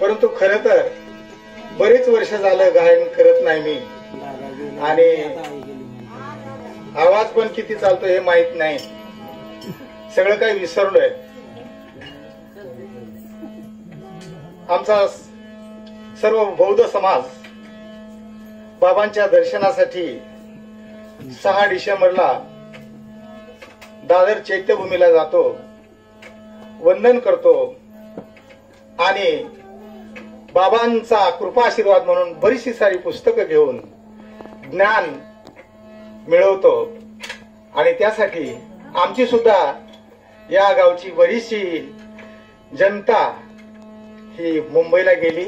परंतु खरं तर बरेच वर्ष झालं गायन करत नाही मी, आणि आवाज पण किती चालतो हे माहित नाही, सगळं काही विसरलोय. आमचा सर्व बौद्ध समाज बाबांच्या दर्शनासाठी 6 डिसेंबरला दादर चैत्यभूमीला जातो, वंदन करतो आणि बाबांचा कृपाशीर्वाद म्हणून बरीचशी सारी पुस्तकं घेऊन ज्ञान मिळवतो. आणि त्यासाठी आमची सुद्धा या गावची बरीचशी जनता ही मुंबईला गेली,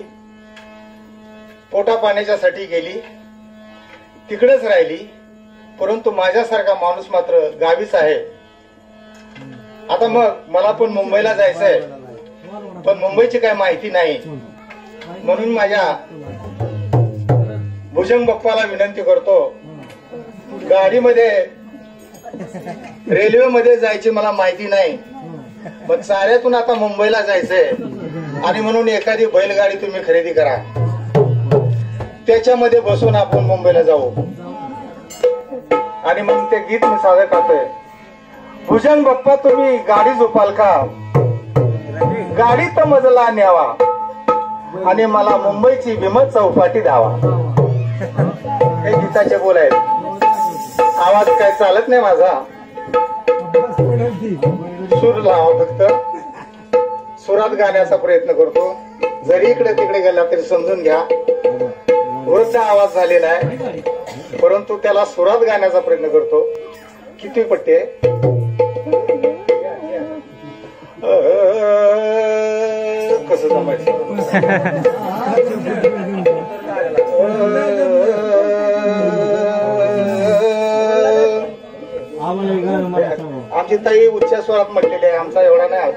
पोटा पाण्याच्यासाठी गेली, तिकडेच राहिली. परंतु माझ्यासारखा माणूस मात्र गावीच आहे. आता मग मला पण मुंबईला जायचंय, पण मुंबईची काय माहिती नाही, म्हणून माझ्या भुजंग बाप्पाला विनंती करतो, गाडीमध्ये रेल्वेमध्ये जायची मला माहिती नाही, पण चाऱ्यातून आता मुंबईला जायचंय आणि म्हणून एखादी बैलगाडी तुम्ही खरेदी करा, त्याच्यामध्ये बसून आपण मुंबईला जाऊ. आणि मग ते गीत मी सादर करतोय. भुजंग बाप्पा तुम्ही गाडी झोपाल का, गाडीत मजला न्यावा आणि मला मुंबईची विमत चौपाटी द्यावा. हे गीताचे बोल आहेत. आवाज काय चालत नाही माझा, सूर लावा, फक्त सुरात गाण्याचा प्रयत्न करतो. जरी इकडे तिकडे गेला तरी समजून घ्या, वृद्ध आवाज झालेला आहे, परंतु त्याला सुरात गाण्याचा प्रयत्न करतो. किती पट्टी आहे, कसं जमायचं. आमची ताई उच्च स्वरात म्हटलेली आहे, आमचा एवढा नाही.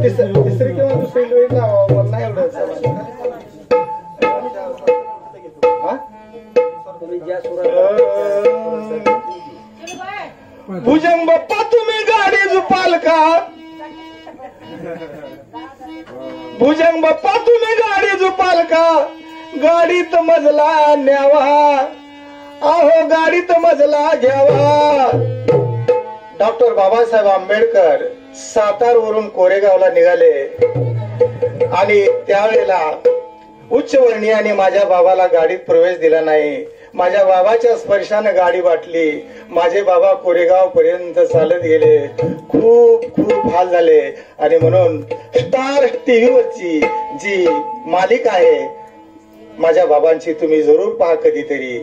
तिसरी किंवा दुसरी नाही एवढं. भुजंग बाप्पा तुम्ही गाडी झुपाल का, भुजंग बाप्पा तुम्ही गाडी झुपाल का, गाडीत मजला न्यावा, अहो गाडीत मजला घ्यावा. डॉक्टर बाबासाहेब आंबेडकर सातारवरून कोरेगावला निघाले आणि त्यावेळेला उच्चवर्णीयाने माझ्या बाबाला गाडीत प्रवेश दिला नाही. माझ्या बाबाच्या स्पर्शाने गाडी वाटली. माझे बाबा कोरेगाव पर्यंत चालत गेले. खूप खूप हाल झाले. आणि म्हणून स्टार टीव्ही वरची जी मालिका आहे माझ्या बाबांची, तुम्ही जरूर पहा कधीतरी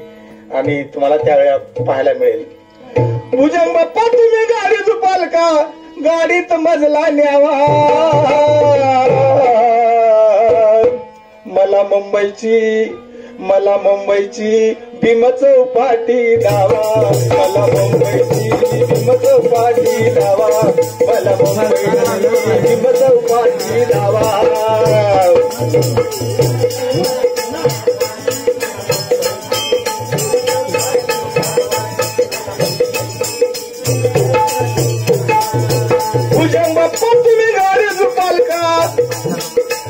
आणि तुम्हाला त्यावेळेला पाहायला मिळेल. भुजंग बाप्पा तुम्ही गाडी झुपाल का, गाडीत मजला न्यावा, मला मुंबईची भीम चौपाटी दावा, मला मुंबईची भीम चौपाटी दावा, मला मुंबईची भीम चौपाटी दावा. भुजंग बाप्पा तुम्ही गाडी झुपाल का,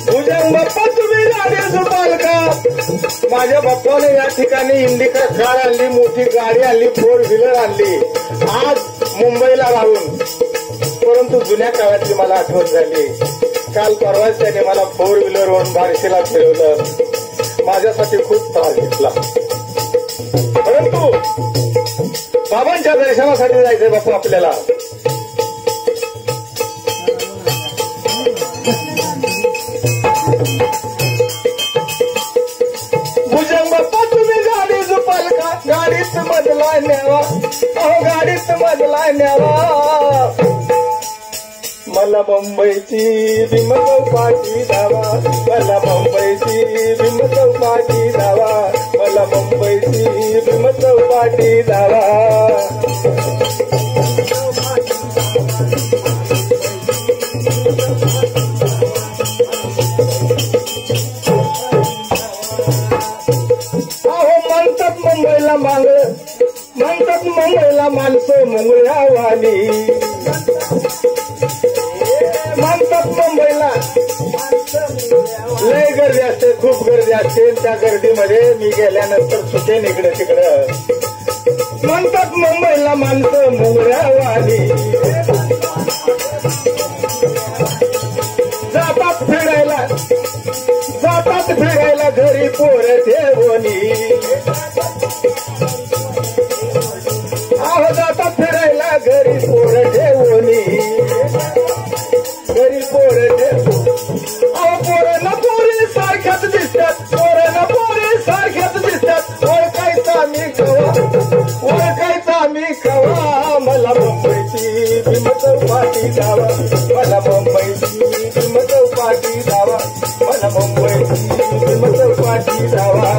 भुजंग बाप्पा तुम्ही गाडी झुपाल का. माझ्या बाप्पाने या ठिकाणी इंडिका कार आणली, मोठी गाडी आणली, 4 व्हीलर आणली आज मुंबईला राहून. परंतु जुन्या काळातली मला आठवण झाली. काल परवाच त्याने मला 4 व्हीलरवरून बार्शीला फिरवलं. माझ्यासाठी खूप त्रास घेतला. परंतु बाबांच्या दर्शनासाठी जायचंय बापू आपल्याला. भुजंग बाप्पा तुम्ही गाडी झुपाल का, गाडीत मजला न्यावा, अहो गाडीत मजला न्यावा. मला मुंबईची भीम चौपाटी दावा, मला मुंबईची भीम चौपाटी दावा, मला मुंबईची भीम चौपाटी दावा. म्हणतात मुंबईला माणसं मुंगळ्यावाली म्हणतात मुंबईला लय गर्दी असते, खूप गर्दी असते. त्या गर्दीमध्ये मी गेल्यानंतर सुटेन इकडे तिकडं. म्हणतात मुंबईला माणसं मुंगळ्यावाली जातात फिरायला घरी पोर ठेवणी. अहो जातात फिरायला घरी पोर ठेवणी. घरी पोर अहो पोरं पोरी सारख्याच दिसतात. पोरं पोरी सारख्याच दिसतात. ओळखायचा मी खवा मला मुंबईची भीमचौपाटी जावा. मला मुंबईची भीमचौपाटी जावा. मला मुंबईची भीमचौपाटी जावा.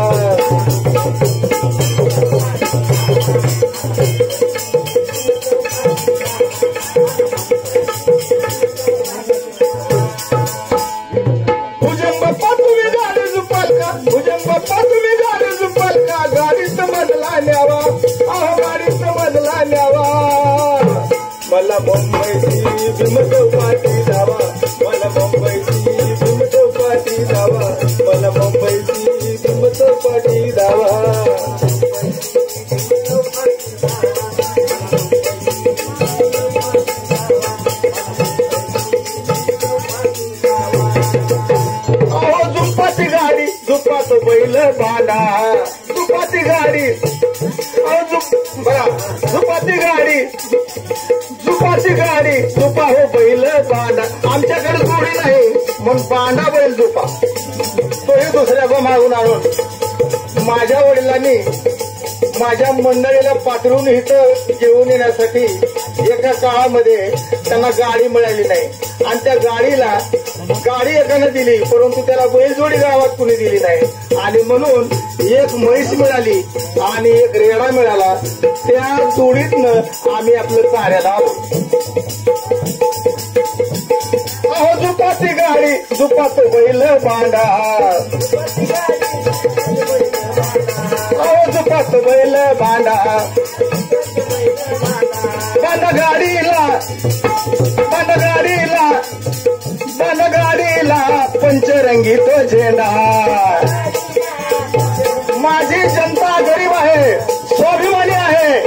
भुजंगप्पा तुम्ही गाडी झुपाल का? भुजंगप्पा तुम्ही गाडी झुपाल का? गाडीत मधला न्यावा. अहो गाडीत मधला न्यावा. मला मुंबईची भीमचौपाटी जावा. मला मुंबईची भीमचौपाटी जावा. मला मुंबईची भीमचौपाटी जावा. झुपात बैल बांधा. झुपाती गाडी झुपा हो बैल बांधा. आमच्याकडे जोडी नाही मग बांधा बैल झुपा. तोही दुसऱ्या मागून आणून माझ्या वडिलांनी माझ्या मंडळीला पाठवून इथं घेऊन येण्यासाठी एका काळामध्ये त्यांना गाडी मिळाली नाही आणि त्या गाडी एकानं दिली परंतु त्याला बैलजोडी गावात कुणी दिली नाही आणि म्हणून एक म्हैस मिळाली आणि एक रेडा मिळाला. त्या जोडीतनं आम्ही आपलं कार्याला आलो. अहो झुपाती गाडी झुपात बैल बांधा. अहो झुपात बैल बांधा. बांधा गाडीला पंचरंगी तो झेंडा. माझी जनता गरीब आहे, स्वाभिमानी आहे.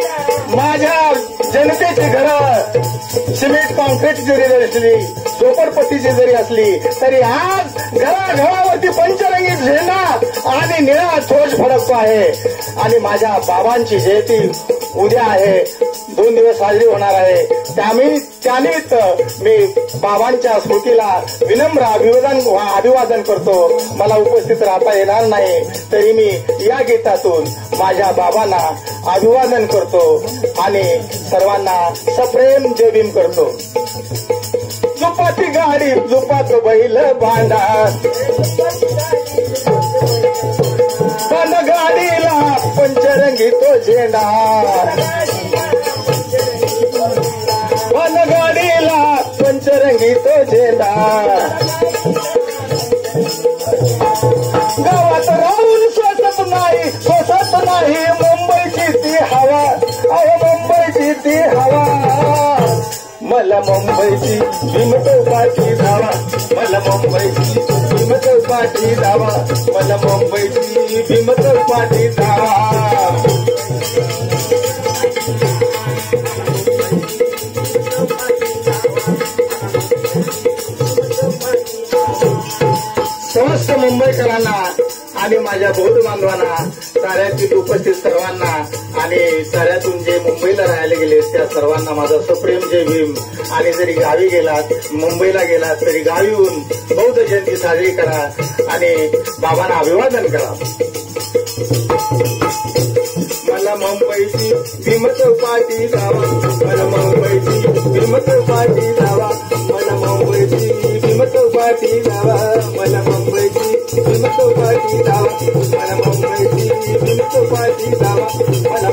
माझ्या जनतेची घरं सिमेंट कॉन्क्रीटची जरी असली, झोपडपट्टीची जरी असली तरी आज घराघरावरती पंचरंगी झेंडा आणि निळा ध्वज फडकतो आहे. आणि माझ्या बाबांची जयंती उद्या आहे, 2 दिवस साजरी होणार आहे. त्यानिमित्त मी बाबांच्या स्मृतीला विनम्र अभिवादन करतो. मला उपस्थित राहता येणार नाही तरी मी या गीतातून माझ्या बाबांना अभिवादन करतो आणि सर्वांना सप्रेम जय भीम करतो. झुपाती गाडी झुपात बैल बांधा. बांधा गाडीला पंचरंगी तो झेंडा. बांधा गाडीला पंचरंगी तो झेंडा. गावात राहून सोसत नाही मुंबईची ती हवा. अहो मुंबईची ती हवा. मला मुंबईची भीमचौपाटी जावा. मला मुंबईची भीमचौपाटी जावा. मला मुंबईची भीमचौपाटी जावा. समस्त मुंबईकरांना आणि माझ्या बौद्ध बांधवांना, साऱ्यातील उपस्थित सर्वांना आणि साऱ्यातून जे मुंबईला राहायला गेले त्या सर्वांना माझा सप्रेम जय भीम. आणि जरी गावी गेलात, मुंबईला गेलात तरी गावी येऊन बौद्ध जयंती साजरी करा आणि बाबांना अभिवादन करा. मला मुंबईची भीमचौपाटी जावा. मला मुंबईची भीमचौपाटी जावा. मला मुंबईची भीमचौपाटी जावा. मला मुंबईची भीमचौपाटी जावा. मला मुंबईची भीमचौपाटी जावा. मला